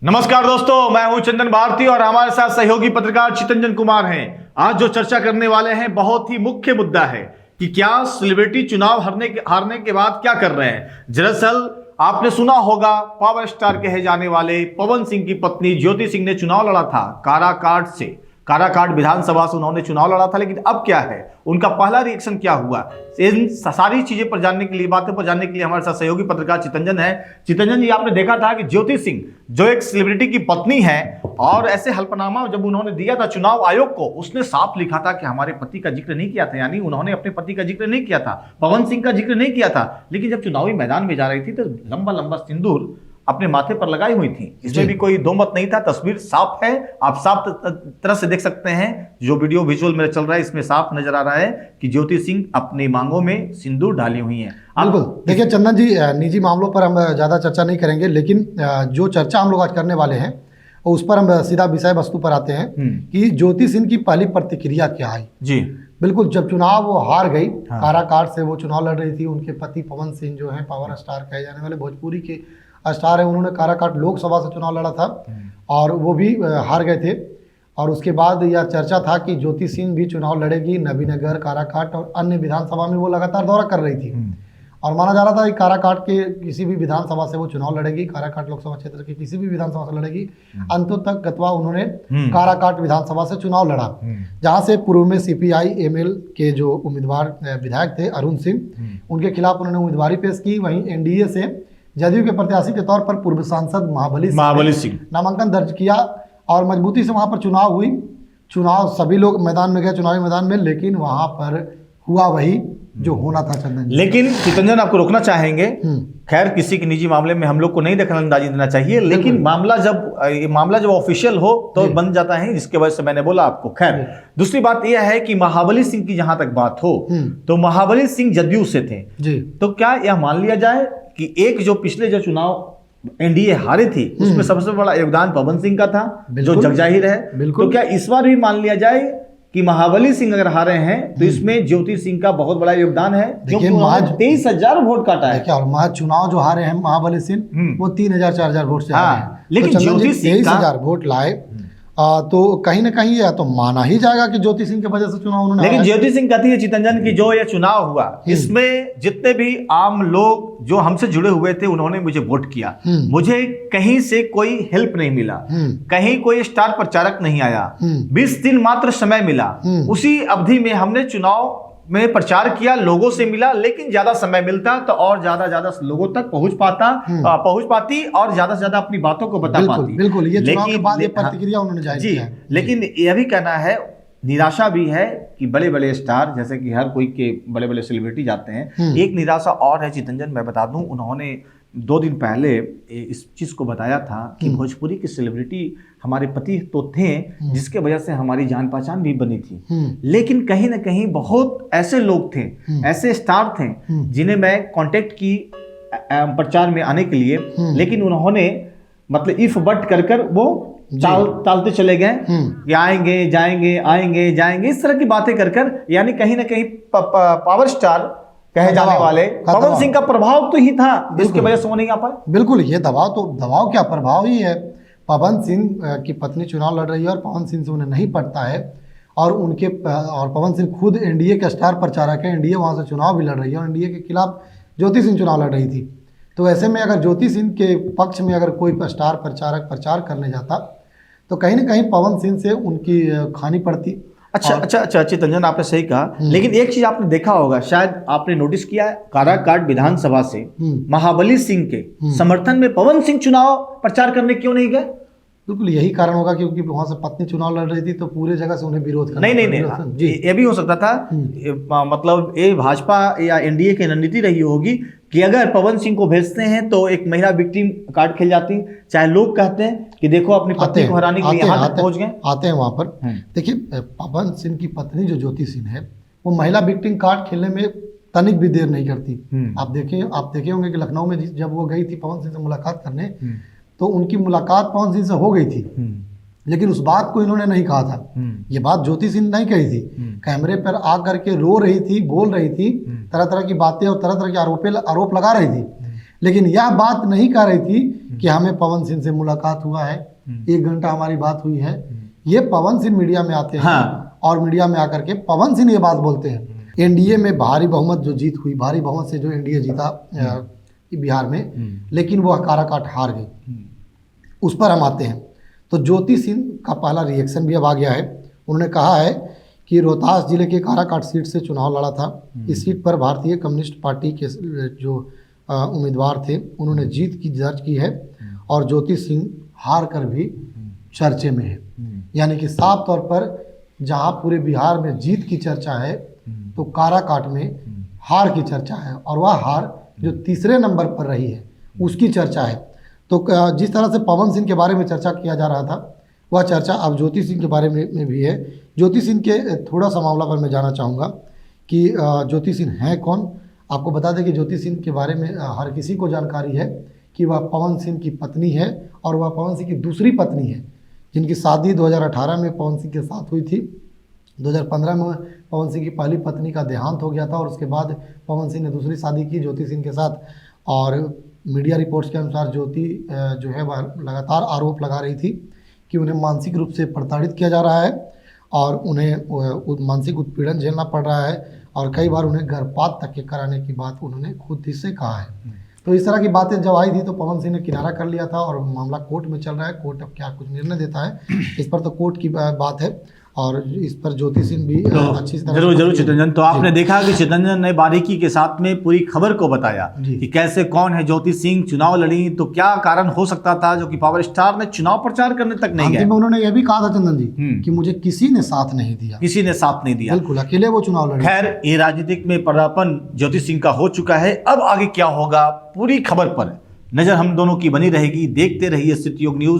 नमस्कार दोस्तों, मैं हूं चंदन भारती और हमारे साथ सहयोगी पत्रकार चितरंजन कुमार हैं। आज जो चर्चा करने वाले हैं बहुत ही मुख्य मुद्दा है कि क्या सेलिब्रिटी चुनाव हारने के बाद क्या कर रहे हैं। दरअसल आपने सुना होगा, पावर स्टार कहे जाने वाले पवन सिंह की पत्नी ज्योति सिंह ने चुनाव लड़ा था काराकाट से। काराकाट विधानसभा से उन्होंने चुनाव लड़ा था, लेकिन अब क्या है, उनका पहला रिएक्शन क्या हुआ, इन सारी चीजें पर जानने के लिए, बातें पर जानने के लिए हमारे साथ सहयोगी पत्रकार चितरंजन है। चितरंजन जी, आपने देखा था कि ज्योति सिंह जो एक सेलिब्रिटी की पत्नी है और ऐसे हल्फनामा जब उन्होंने दिया था चुनाव आयोग को, उसने साफ लिखा था कि हमारे पति का जिक्र नहीं किया था, यानी उन्होंने अपने पति का जिक्र नहीं किया था, पवन सिंह का जिक्र नहीं किया था। लेकिन जब चुनावी मैदान में जा रही थी तो लंबा लंबा सिंदूर अपने माथे पर लगाई हुई थी, इसमें भी कोई दो मत नहीं था। तस्वीर साफ है, आप साफ तरह से देख सकते हैं। जो वीडियो विजुअल मेरा चल रहा है इसमें साफ नजर आ रहा है कि ज्योति सिंह अपनी मांगों में सिंदूर डाली हुई हैं। बिल्कुल, देखिए चंदन जी, निजी मामलों पर हम ज्यादा चर्चा नहीं करेंगे, लेकिन जो चर्चा हम लोग आज करने वाले हैं उस पर हम सीधा विषय वस्तु पर आते हैं कि ज्योति सिंह की पहली प्रतिक्रिया क्या आई। जी बिल्कुल, जब चुनाव वो हार गई, काराकाट से वो चुनाव लड़ रही थी, उनके पति पवन सिंह जो है पावर स्टार कहे जाने वाले भोजपुरी के स्टार है, उन्होंने काराकाट लोकसभा से चुनाव लड़ा था और वो भी हार गए थे। और उसके बाद यह चर्चा था कि ज्योति सिंह भी चुनाव लड़ेगी, नबीनगर, काराकाट और अन्य विधानसभा में वो लगातार दौरा कर रही थी और माना जा रहा था कि काराकाट के किसी भी विधानसभा से वो चुनाव लड़ेगी, काराकाट लोकसभा क्षेत्र के किसी भी विधानसभा से लड़ेगी। अंतों तक गतवा उन्होंने काराकाट विधानसभा से चुनाव लड़ा, जहां से पूर्व में CPI ML के जो उम्मीदवार विधायक थे अरुण सिंह, उनके खिलाफ उन्होंने उम्मीदवारी पेश की। वहीं NDA से जदयू के प्रत्याशी के तौर पर पूर्व सांसद महाबली सिंह नामांकन दर्ज किया और मजबूती से वहां पर चुनाव हुई। चुनाव सभी लोग मैदान में गए, चुनावी मैदान में, लेकिन वहां पर हुआ वही जो होना था चंदन। लेकिन चितरंजन, आपको रोकना चाहेंगे, खैर किसी के निजी मामले में हम लोग को नहीं दखलंदाजी देना चाहिए, लेकिन मामला जब ऑफिशियल हो तो बन जाता है, जिसके वजह से मैंने बोला आपको। खैर, दूसरी बात यह है कि महाबली सिंह की जहां तक बात हो तो महाबली सिंह जदयू से थे जी, तो क्या यह मान लिया जाए कि एक जो पिछले जो चुनाव NDA हारे थी उसमें सबसे बड़ा योगदान पवन सिंह का था, जो जगजाहिर है। तो क्या इस बार भी मान लिया जाए कि महाबली सिंह अगर हारे हैं तो इसमें ज्योति सिंह का बहुत बड़ा योगदान है, क्योंकि उन्होंने 23,000 वोट काटा है। और महज चुनाव जो हारे हैं महाबली सिंह वो 3,000-4,000 वोट से हारे हैं, लेकिन ज्योति सिंह 23,000 वोट लाए। तो कहीं ना कहीं यह तो माना ही जाएगा कि ज्योति सिंह की वजह से चुनाव उन्होंने। लेकिन ज्योति सिंह कहती है चितरंजन की जो ये चुनाव हुआ इसमें जितने भी आम लोग जो हमसे जुड़े हुए थे उन्होंने मुझे वोट किया, मुझे कहीं से कोई हेल्प नहीं मिला, कहीं कोई स्टार प्रचारक नहीं आया, 20 दिन मात्र समय मिला, उसी अवधि में हमने चुनाव में प्रचार किया, लोगों से मिला, लेकिन ज्यादा समय मिलता तो और ज्यादा लोगों तक पहुंच पाती और ज्यादा से ज्यादा अपनी बातों को बता पाती। बिल्कुल, ये चुनाव के बाद ये प्रतिक्रिया उन्होंने जाहिर किया है। लेकिन यह भी कहना है, निराशा भी है कि बड़े बड़े स्टार जैसे कि हर कोई के बड़े बड़े सेलिब्रिटी जाते हैं। एक निराशा और है चितरंजन, मैं बता दूं, उन्होंने 2 दिन पहले इस चीज को बताया था कि भोजपुरी की सेलिब्रिटी हमारे पति तो थे जिसके वजह से हमारी जान पहचान भी बनी थी, लेकिन कहीं ना कहीं बहुत ऐसे लोग थे, ऐसे स्टार थे जिन्हें मैं कांटेक्ट की प्रचार में आने के लिए, लेकिन उन्होंने मतलब इफ बट कर वो टालते चले गए कि आएंगे जाएंगे आएंगे जाएंगे, इस तरह की बातें कर यानी कहीं ना कहीं पावर स्टार कहे जाने वाले पवन सिंह का प्रभाव तो ही था जिसकी वजह से वो नहीं आ पाए। बिल्कुल, ये दबाव क्या प्रभाव ही है। पवन सिंह की पत्नी चुनाव लड़ रही है और पवन सिंह से उन्हें नहीं पड़ता है और पवन सिंह खुद NDA के स्टार प्रचारक है, NDA वहां से चुनाव भी लड़ रही है और NDA के खिलाफ ज्योति सिंह चुनाव लड़ रही थी। तो ऐसे में अगर ज्योति सिंह के पक्ष में अगर कोई स्टार प्रचारक प्रचार करने जाता तो कहीं ना कहीं पवन सिंह से उनकी खानी पड़ती। अच्छा चितरंजन, आपने सही कहा, लेकिन एक चीज आपने देखा होगा, शायद आपने नोटिस किया है, काराकाट विधानसभा से महाबली सिंह के समर्थन में पवन सिंह चुनाव प्रचार करने क्यों नहीं गए? बिल्कुल यही कारण होगा, क्योंकि वहां से पत्नी चुनाव लड़ रही थी तो पूरे जगह से उन्हें विरोध करना। नहीं जी, ये भी हो सकता था, मतलब ये भाजपा या NDA की रणनीति रही होगी कि अगर पवन सिंह को भेजते हैं तो एक महिला विक्टिम कार्ड खेल जाती, चाहे लोग कहते हैं कि देखो अपनी पत्नी को हराने के लिए यहाँ तक पहुंच गए। आते हैं वहां पर। देखिए, पवन सिंह की पत्नी जो ज्योति सिंह है वो महिला विक्टिम कार्ड खेलने में तनिक भी देर नहीं करती। आप देखे होंगे कि लखनऊ में जब वो गई थी पवन सिंह से मुलाकात करने तो उनकी मुलाकात पवन सिंह से हो गई थी, लेकिन उस बात को इन्होंने नहीं कहा था। ये बात ज्योति सिंह नहीं कही थी, कैमरे पर आकर के रो रही थी, बोल रही थी, तरह तरह की बातें और तरह तरह के आरोप लगा रही थी। लेकिन यह बात नहीं कह रही थी कि हमें पवन सिंह से मुलाकात हुआ है, 1 घंटा हमारी बात हुई है। ये पवन सिंह मीडिया में आते हैं हाँ। और मीडिया में आकर के पवन सिंह ये बात बोलते हैं। एनडीए में भारी बहुमत जो जीत हुई, भारी बहुमत से जो एनडीए जीता बिहार में, लेकिन वो काराकाट हार गई। उस पर हम आते हैं तो ज्योति सिंह का पहला रिएक्शन भी अब आ गया है। उन्होंने कहा है कि रोहतास जिले के काराकाट सीट से चुनाव लड़ा था। इस सीट पर भारतीय कम्युनिस्ट पार्टी के जो उम्मीदवार थे उन्होंने जीत की दर्ज की है और ज्योति सिंह हार कर भी चर्चे में है। यानी कि साफ तौर पर जहां पूरे बिहार में जीत की चर्चा है तो काराकाट में हार की चर्चा है, और वह हार जो तीसरे नंबर पर रही है उसकी चर्चा है। तो जिस तरह से पवन सिंह के बारे में चर्चा किया जा रहा था वह चर्चा अब ज्योति सिंह के बारे में भी है। ज्योति सिंह के थोड़ा सा मामला पर मैं जाना चाहूँगा कि ज्योति सिंह हैं कौन। आपको बता दें कि ज्योति सिंह के बारे में हर किसी को जानकारी है कि वह पवन सिंह की पत्नी है और वह पवन सिंह की दूसरी पत्नी है, जिनकी शादी 2018 में पवन सिंह के साथ हुई थी। 2015 में पवन सिंह की पहली पत्नी का देहांत हो गया था और उसके बाद पवन सिंह ने दूसरी शादी की ज्योति सिंह के साथ। और मीडिया रिपोर्ट्स के अनुसार ज्योति जो है वह लगातार आरोप लगा रही थी कि उन्हें मानसिक रूप से प्रताड़ित किया जा रहा है और उन्हें मानसिक उत्पीड़न झेलना पड़ रहा है और कई बार उन्हें गर्भपात तक के कराने की बात उन्होंने खुद ही से कहा है। तो इस तरह की बातें जब आई थी तो पवन सिंह ने किनारा कर लिया था और मामला कोर्ट में चल रहा है। कोर्ट अब क्या कुछ निर्णय देता है इस पर तो कोर्ट की बात है और इस पर ज्योति सिंह भी तो अच्छी तरह जरूर चितरंजन, तो आपने देखा कि चितरंजन ने बारीकी के साथ में पूरी खबर को बताया कि कैसे कौन है ज्योति सिंह, चुनाव लड़ी तो क्या कारण हो सकता था जो कि पावर स्टार ने चुनाव प्रचार करने तक नहीं गए। उन्होंने यह भी कहा था चंदन जी कि मुझे किसी ने साथ नहीं दिया, किसी ने साथ नहीं दिया, बिल्कुल अकेले वो चुनाव लड़े। खैर, ये राजनीतिक में पदार्पण ज्योति सिंह का हो चुका है। अब आगे क्या होगा पूरी खबर पर नजर हम दोनों की बनी रहेगी। देखते रहिए सिटी योग न्यूज।